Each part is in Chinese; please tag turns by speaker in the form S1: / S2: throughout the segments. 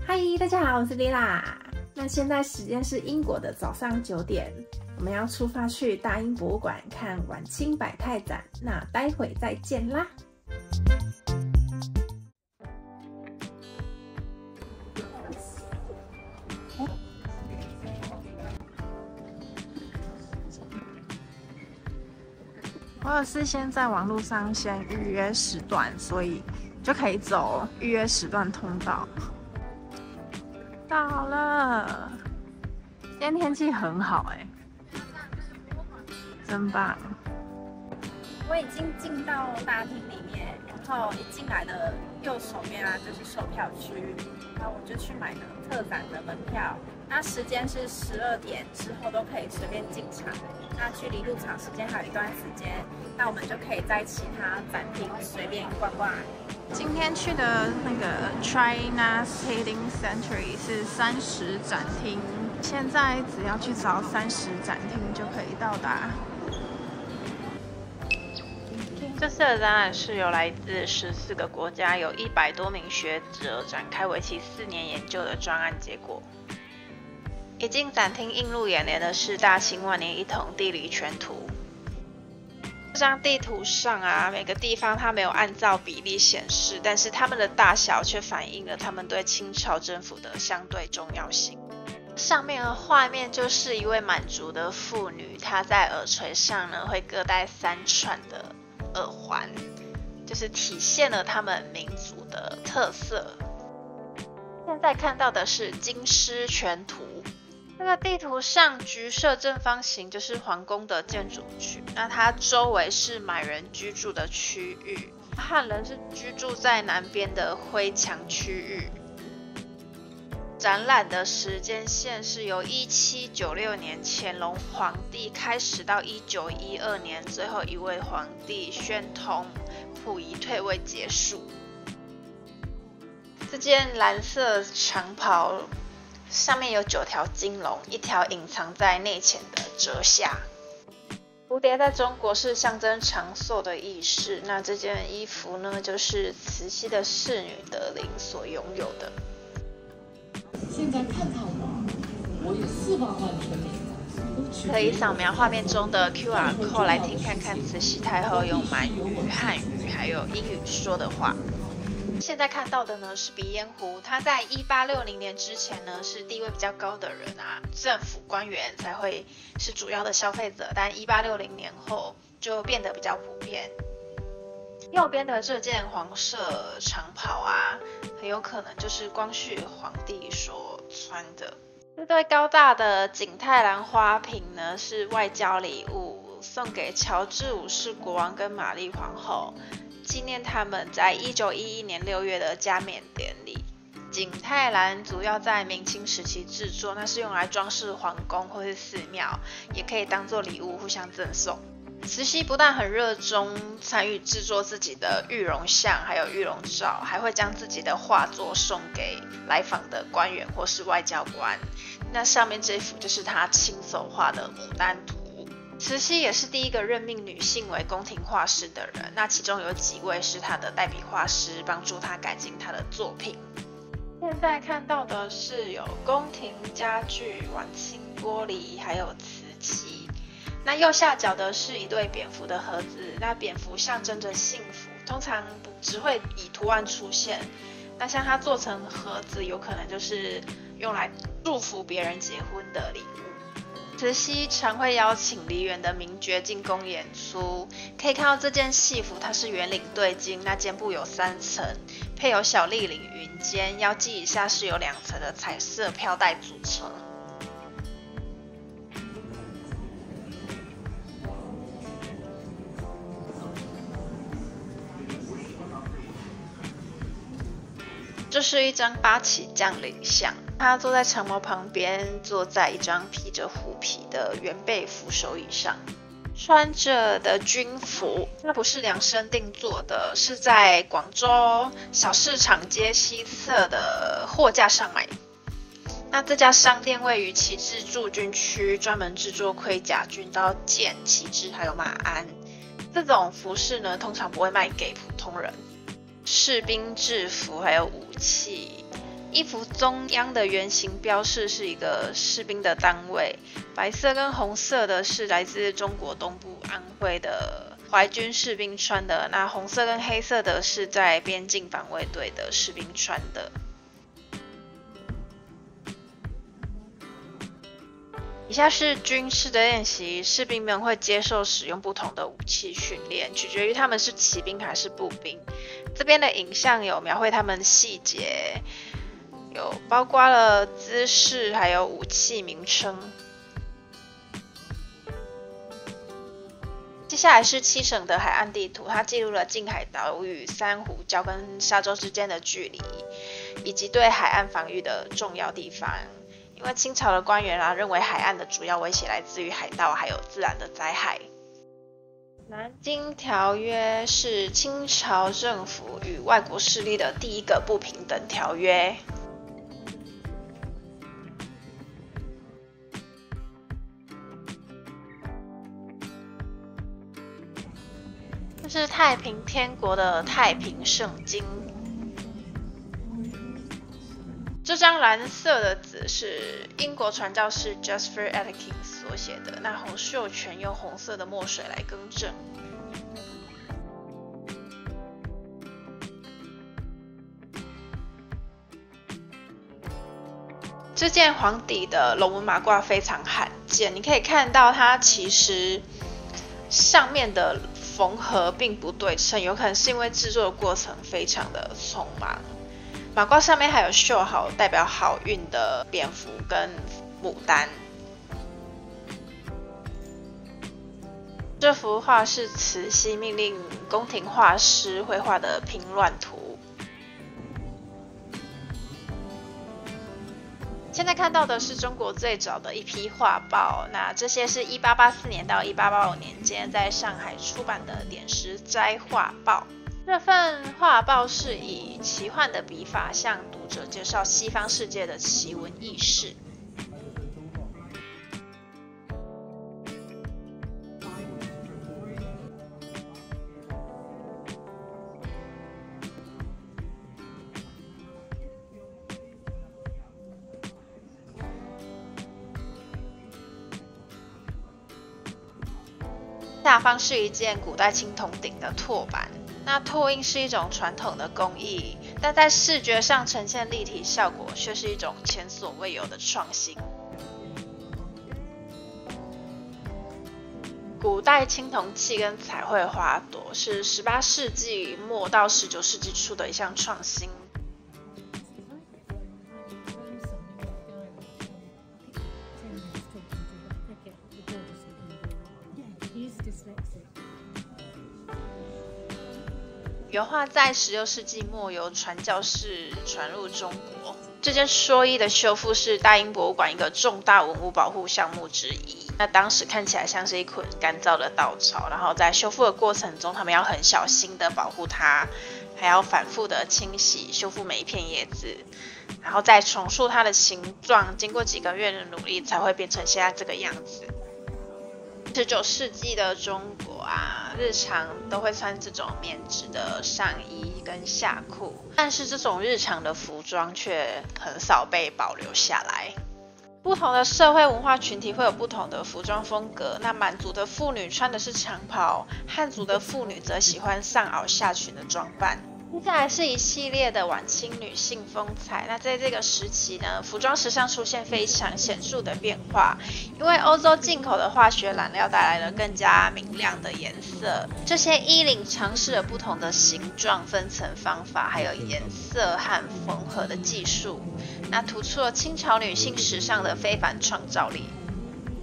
S1: 嗨，大家好，我是 Lila。那现在时间是英国的早上9点，我们要出发去大英博物馆看晚清百态展。那待会再见啦！我有事先在网络上先预约时段，所以就可以走预约时段通道。到了，今天天气很好真棒！我已经进到大厅里面，然后一进来的右手边就是售票区，然后我就去买了特展的门票。那时间是12点之后都可以随便进场，那距离入场时间还有一段时间，那我们就可以在其他展厅随便逛逛。今天去的那个 China Sailing Century 是30展厅，现在只要去找30展厅就可以到达。
S2: 这次的展览是由来自14个国家，有100多名学者展开为期4年研究的专案结果。一进展厅映入眼帘的是大清万年一统地理全图。这张地图上每个地方它没有按照比例显示，但是它们的大小却反映了它们对清朝政府的相对重要性。上面的画面就是一位满族的妇女，她在耳垂上呢会各戴3串的耳环，就是体现了他们民族的特色。现在看到的是京师全图。这个地图上橘色正方形就是皇宫的建筑区，那它周围是满人居住的区域，汉人是居住在南边的灰墙区域。展览的时间线是由1796年乾隆皇帝开始到1912年最后一位皇帝宣统溥仪退位结束。这件蓝色长袍上面有9条金龙，1条隐藏在内嵌的折下。蝴蝶在中国是象征长寿的意识，那这件衣服呢，就是慈禧的侍女德龄所拥有的。
S3: 现在看看我有4万万村民，
S2: 可以扫描画面中的 QR code 来听看看慈禧太后用满语、汉语还有英语说的话。现在看到的呢是鼻烟壶，它在1860年之前呢是地位比较高的人政府官员才会是主要的消费者，但1860年后就变得比较普遍。右边的这件黄色长袍很有可能就是光绪皇帝所穿的。这对高大的景泰蓝花瓶呢是外交礼物，送给乔治5世国王跟玛丽皇后，纪念他们在1911年6月的加冕典礼。景泰蓝主要在明清时期制作，那是用来装饰皇宫或是寺庙，也可以当做礼物互相赠送。慈禧不但很热衷参与制作自己的玉容像还有玉容照，还会将自己的画作送给来访的官员或是外交官。那上面这幅就是她亲手画的牡丹图。慈禧也是第一个任命女性为宫廷画师的人，那其中有几位是她的代笔画师，帮助她改进她的作品。现在看到的是有宫廷家具、晚清玻璃还有瓷器。那右下角的是一对蝙蝠的盒子，那蝙蝠象征着幸福，通常只会以图案出现。那像它做成盒子，有可能就是用来祝福别人结婚的礼物。慈禧常会邀请梨园的名角进宫演出，可以看到这件戏服它是圆领对襟，那肩部有3层，配有小立领云肩，腰际以下是有2层的彩色飘带组成。这是一张八旗将领像，他坐在长矛旁边，坐在一张披着虎皮的圆背扶手椅上，穿着的军服，它不是量身定做的，是在广州小市场街西侧的货架上买。那这家商店位于旗帜驻军区，专门制作盔甲、军刀、剑、旗帜还有马鞍。这种服饰呢，通常不会卖给普通人。士兵制服还有武器衣服中央的圆形标示是一个士兵的单位，白色跟红色的是来自中国东部安徽的淮军士兵穿的，那红色跟黑色的是在边境防卫队的士兵穿的。以下是军事的练习，士兵们会接受使用不同的武器训练，取决于他们是骑兵还是步兵。这边的影像有描绘他们细节，有包括了姿势，还有武器名称。接下来是7省的海岸地图，它记录了近海岛屿、珊瑚礁跟沙洲之间的距离，以及对海岸防御的重要地方。因为清朝的官员认为海岸的主要威胁来自于海盗还有自然的灾害。南京条约是清朝政府与外国势力的第一个不平等条约。这是太平天国的太平圣经。这张蓝色的字是英国传教士 Jasper Atkins 所写的，那洪秀全用红色的墨水来更正。这件黄底的龙纹马褂非常罕见，你可以看到它其实上面的缝合并不对称，有可能是因为制作的过程非常的匆忙。马褂上面还有绣好代表好运的蝙蝠跟牡丹。这幅画是慈禧命令宫廷画师绘画的平乱图。现在看到的是中国最早的一批画报，那这些是1884年到1885年间在上海出版的《点石斋画报》。这份画报是以奇幻的笔法向读者介绍西方世界的奇闻异事。下方是一件古代青铜鼎的拓板。那拓印是一种传统的工艺，但在视觉上呈现立体效果，却是一种前所未有的创新。古代青铜器跟彩绘花朵是18世纪末到19世纪初的一项创新。油画在16世纪末由传教士传入中国。这件蓑衣的修复是大英博物馆一个重大文物保护项目之一。那当时看起来像是一捆干燥的稻草，然后在修复的过程中，他们要很小心的保护它，还要反复的清洗、修复每一片叶子，然后再重塑它的形状。经过几个月的努力，才会变成现在这个样子。19世纪的中国日常都会穿这种棉质的上衣跟夏裤，但是这种日常的服装却很少被保留下来。不同的社会文化群体会有不同的服装风格。那满族的妇女穿的是长袍，汉族的妇女则喜欢上袄下裙的装扮。接下来是一系列的晚清女性风采。那在这个时期呢，服装时尚出现非常显著的变化，因为欧洲进口的化学染料带来了更加明亮的颜色。这些衣领尝试了不同的形状、分层方法，还有颜色和缝合的技术，那突出了清朝女性时尚的非凡创造力。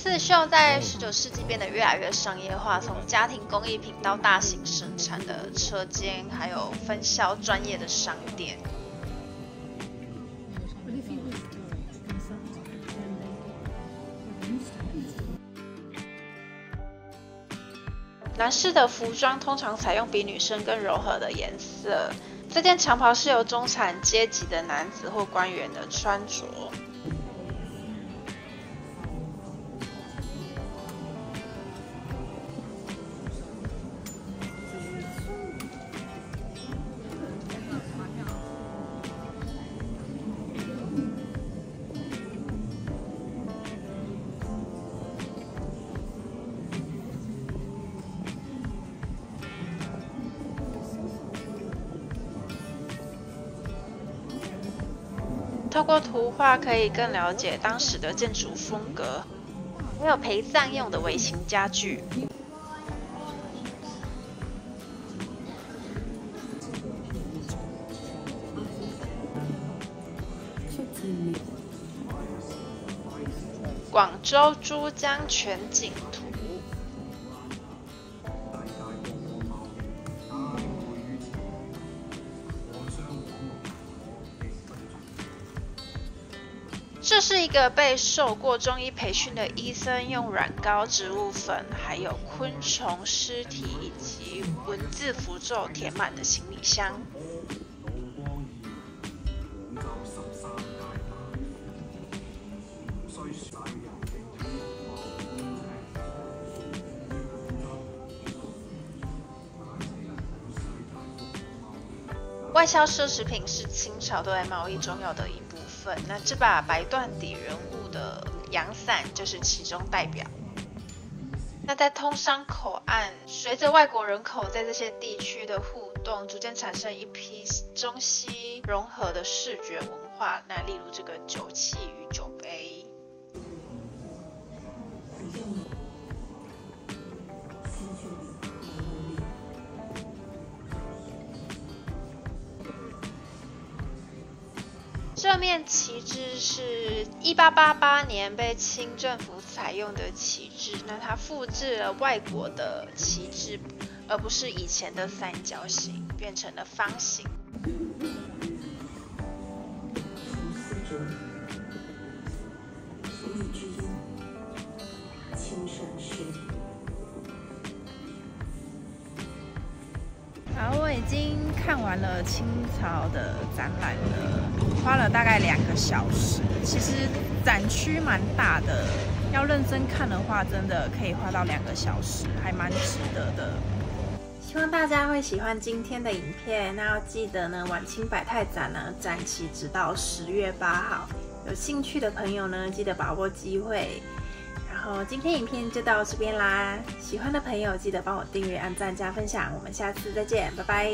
S2: 刺绣在19世纪变得越来越商业化，从家庭工艺品到大型生产的车间，还有分销专业的商店。男士的服装通常采用比女生更柔和的颜色。这件长袍是由中产阶级的男子或官员的穿着。透过图画可以更了解当时的建筑风格，还有陪葬用的微型家具。广州珠江全景图。这是一个被受过中医培训的医生用软膏、植物粉、还有昆虫尸体以及文字符咒填满的行李箱。外销奢侈品是清朝对外贸易重要的一部分。那这把白缎底人物的阳伞就是其中代表。那在通商口岸，随着外国人口在这些地区的互动，逐渐产生一批中西融合的视觉文化。那例如这个酒器与酒杯。这面旗帜是1888年被清政府采用的旗帜，那它复制了外国的旗帜，而不是以前的三角形，变成了方形。
S1: 好，我已经看完了清朝的展览了，花了大概2个小时。其实展区蛮大的，要认真看的话，真的可以花到2个小时，还蛮值得的。希望大家会喜欢今天的影片。那要记得呢，晚清百态展呢，展期直到10月8号，有兴趣的朋友呢，记得把握机会。然后今天影片就到这边啦，喜欢的朋友记得帮我订阅、按赞、加分享，我们下次再见，拜拜。